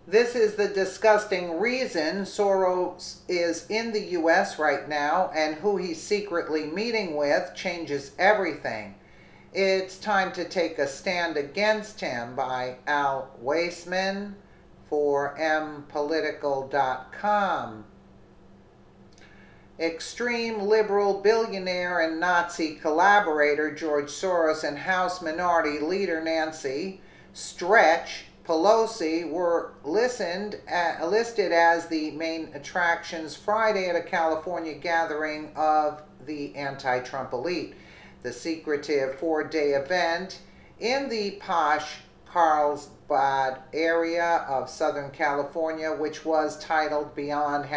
This is the disgusting reason Soros is in the U.S. right now, and who he's secretly meeting with changes everything. It's time to take a stand against him, by Al Weissman for mpolitical.com. Extreme liberal billionaire and Nazi collaborator George Soros and House Minority Leader Nancy Stretch Pelosi were listed as the main attractions Friday at a California gathering of the anti-Trump elite. The secretive four-day event in the posh Carlsbad area of Southern California, which was titled Beyond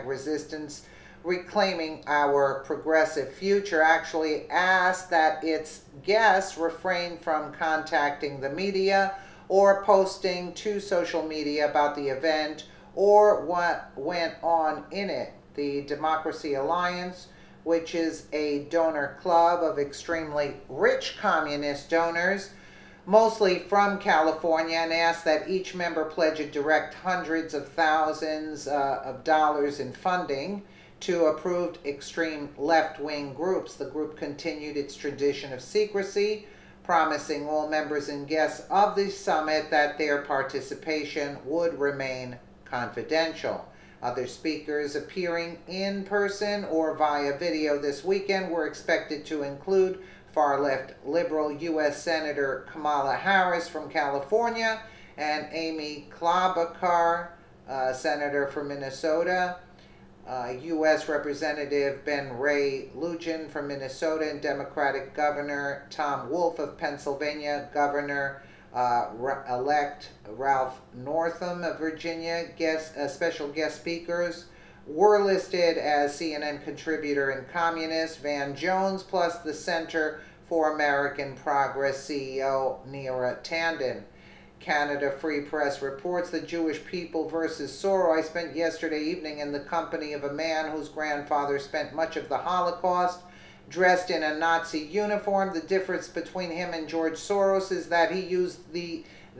#Resistance Reclaiming Our Progressive Future, actually asked that its guests refrain from contacting the media or posting to social media about the event or what went on in it. The Democracy Alliance, which is a donor club of extremely rich communist donors, mostly from California, and asked that each member pledge a direct hundreds of thousands of dollars in funding to approved extreme left-wing groups. The group continued its tradition of secrecy, promising all members and guests of the summit that their participation would remain confidential. Other speakers appearing in person or via video this weekend were expected to include far-left liberal U.S. Senator Kamala Harris from California and Amy Klobuchar, Senator from Minnesota, U.S. Representative Ben Ray Lujan from Minnesota, and Democratic Governor Tom Wolf of Pennsylvania, Governor-elect Ralph Northam of Virginia. Special guest speakers were listed as CNN contributor and communist Van Jones, plus the Center for American Progress CEO Neera Tanden. Canada Free Press reports the Jewish People versus Soros. I spent yesterday evening in the company of a man whose grandfather spent much of the Holocaust dressed in a Nazi uniform. The difference between him and George Soros is that he used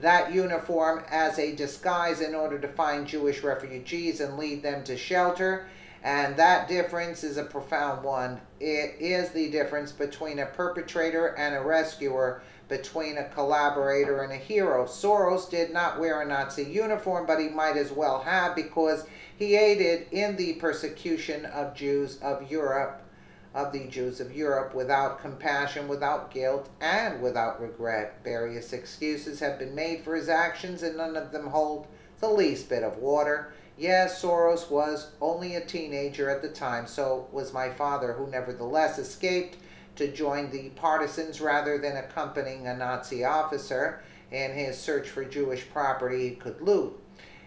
that uniform as a disguise in order to find Jewish refugees and lead them to shelter. And that difference is a profound one. It is the difference between a perpetrator and a rescuer, between a collaborator and a hero. Soros did not wear a Nazi uniform, but he might as well have, because he aided in the persecution of Jews of Europe, without compassion, without guilt, and without regret. Various excuses have been made for his actions, and none of them hold the least bit of water. Yes, Soros was only a teenager at the time, so was my father, who nevertheless escaped to join the partisans rather than accompanying a Nazi officer in his search for Jewish property he could loot.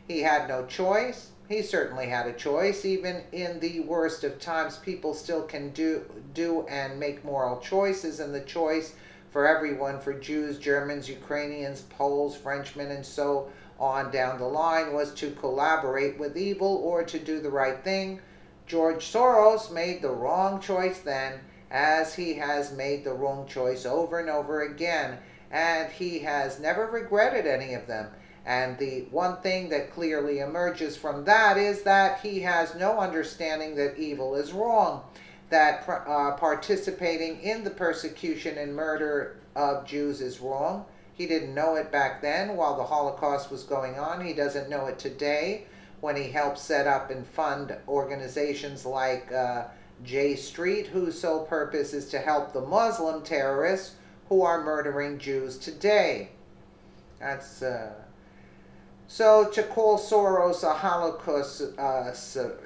He had no choice. He certainly had a choice. Even in the worst of times, people still can do and make moral choices, and the choice for everyone, for Jews, Germans, Ukrainians, Poles, Frenchmen, and so on down the line, was to collaborate with evil or to do the right thing. George Soros made the wrong choice then, as he has made the wrong choice over and over again, and he has never regretted any of them. And the one thing that clearly emerges from that is that he has no understanding that evil is wrong, that participating in the persecution and murder of Jews is wrong. He didn't know it back then while the Holocaust was going on. He doesn't know it today when he helped set up and fund organizations like J Street, whose sole purpose is to help the Muslim terrorists who are murdering Jews today. That's so to call Soros a Holocaust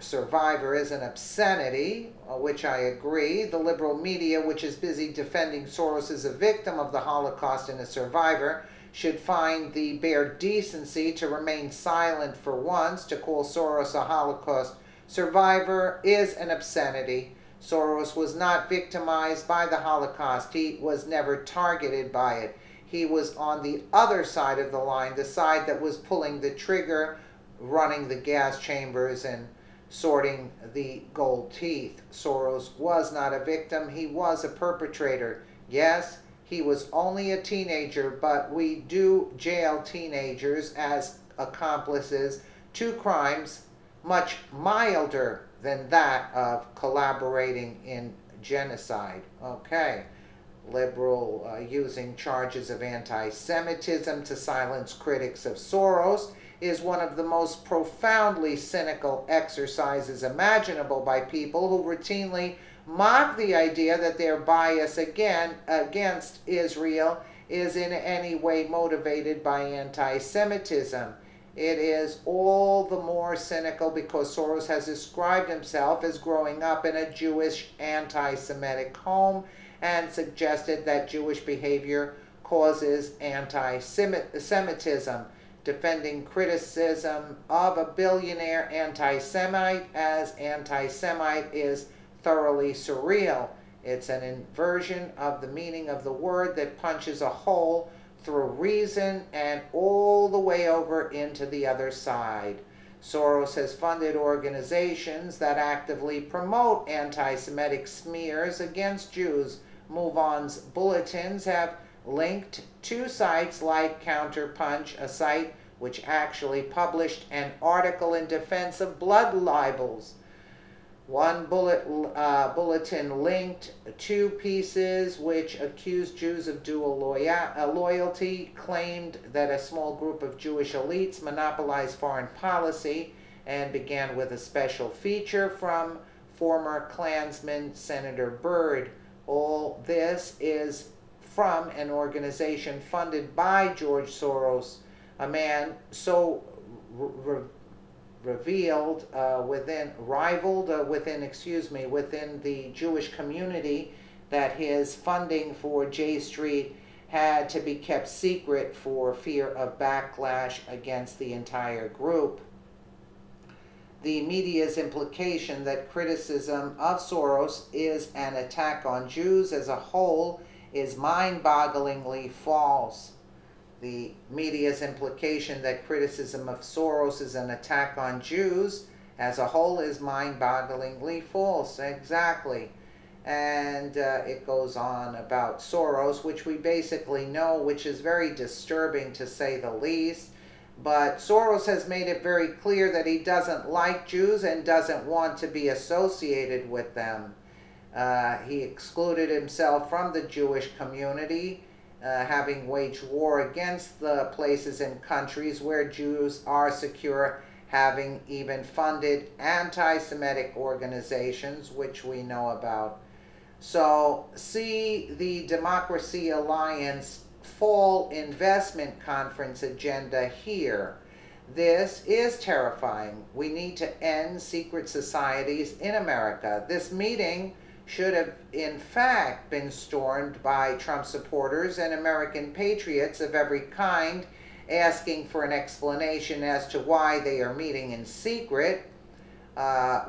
survivor is an obscenity, which I agree. The liberal media, which is busy defending Soros as a victim of the Holocaust and a survivor, should find the bare decency to remain silent for once. To call Soros a Holocaust survivor is an obscenity. Soros was not victimized by the Holocaust. He was never targeted by it. He was on the other side of the line, the side that was pulling the trigger, running the gas chambers, and sorting the gold teeth. Soros was not a victim. He was a perpetrator. Yes, he was only a teenager, but we do jail teenagers as accomplices two crimes much milder than that of collaborating in genocide. Okay. Liberal using charges of anti-Semitism to silence critics of Soros is one of the most profoundly cynical exercises imaginable by people who routinely mock the idea that their bias against Israel is in any way motivated by anti-Semitism. It is all the more cynical because Soros has described himself as growing up in a Jewish anti-Semitic home and suggested that Jewish behavior causes anti-Semitism. Defending criticism of a billionaire anti-Semite as anti-Semite is thoroughly surreal. It's an inversion of the meaning of the word that punches a hole through reason and all the way over into the other side. Soros has funded organizations that actively promote anti-Semitic smears against Jews. MoveOn's bulletins have linked to sites like Counterpunch, a site which actually published an article in defense of blood libels. One bulletin linked two pieces which accused Jews of dual loyalty, claimed that a small group of Jewish elites monopolized foreign policy, and began with a special feature from former Klansman Senator Byrd. All this is from an organization funded by George Soros, a man so rivaled within the Jewish community that his funding for J Street had to be kept secret for fear of backlash against the entire group. The media's implication that criticism of Soros is an attack on Jews as a whole is mind-bogglingly false. The media's implication that criticism of Soros is an attack on Jews as a whole is mind-bogglingly false. Exactly. And it goes on about Soros, which we basically know, which is very disturbing to say the least. But Soros has made it very clear that he doesn't like Jews and doesn't want to be associated with them. He excluded himself from the Jewish community, having waged war against the places and countries where Jews are secure, having even funded anti-Semitic organizations, which we know about. So, see the Democracy Alliance Fall Investment Conference agenda here. This is terrifying. We need to end secret societies in America. This meeting should have, in fact, been stormed by Trump supporters and American patriots of every kind, asking for an explanation as to why they are meeting in secret.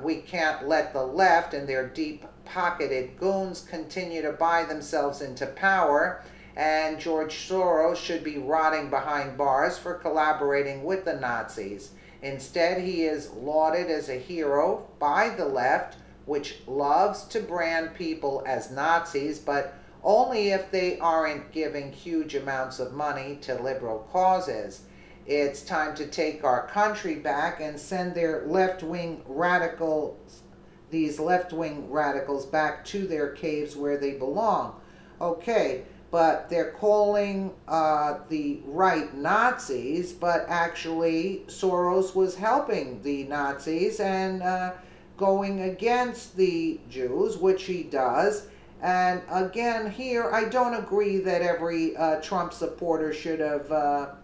We can't let the left and their deep-pocketed goons continue to buy themselves into power, and George Soros should be rotting behind bars for collaborating with the Nazis. Instead, he is lauded as a hero by the left, which loves to brand people as Nazis, but only if they aren't giving huge amounts of money to liberal causes. It's time to take our country back and send their left-wing radicals, these left-wing radicals, back to their caves where they belong. Okay, but they're calling the right Nazis, but actually Soros was helping the Nazis and going against the Jews, which he does. And again, here, I don't agree that every Trump supporter should have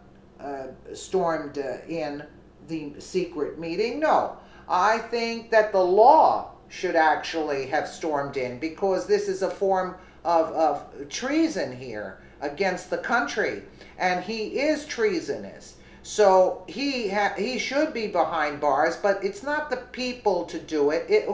stormed in the secret meeting. No, I think that the law should actually have stormed in, because this is a form of treason here against the country, and he is treasonous. So he should be behind bars, but it's not the people to do it.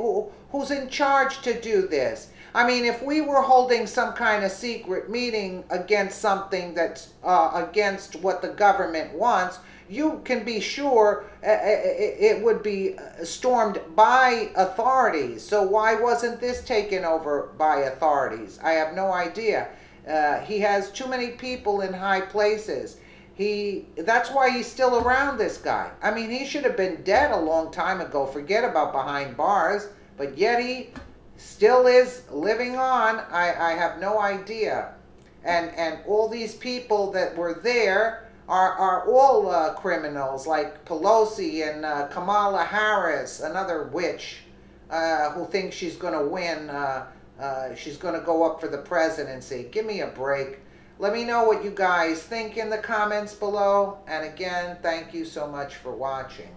Who's in charge to do this? I mean, if we were holding some kind of secret meeting against something that's against what the government wants, you can be sure it would be stormed by authorities. So why wasn't this taken over by authorities? I have no idea. He has too many people in high places. That's why he's still around, this guy. I mean, he should have been dead a long time ago. Forget about behind bars. But yet he still is living on. I have no idea. And all these people that were there are all criminals, like Pelosi and Kamala Harris, another witch who thinks she's going to win. She's going to go up for the presidency. Give me a break. Let me know what you guys think in the comments below. And again, thank you so much for watching.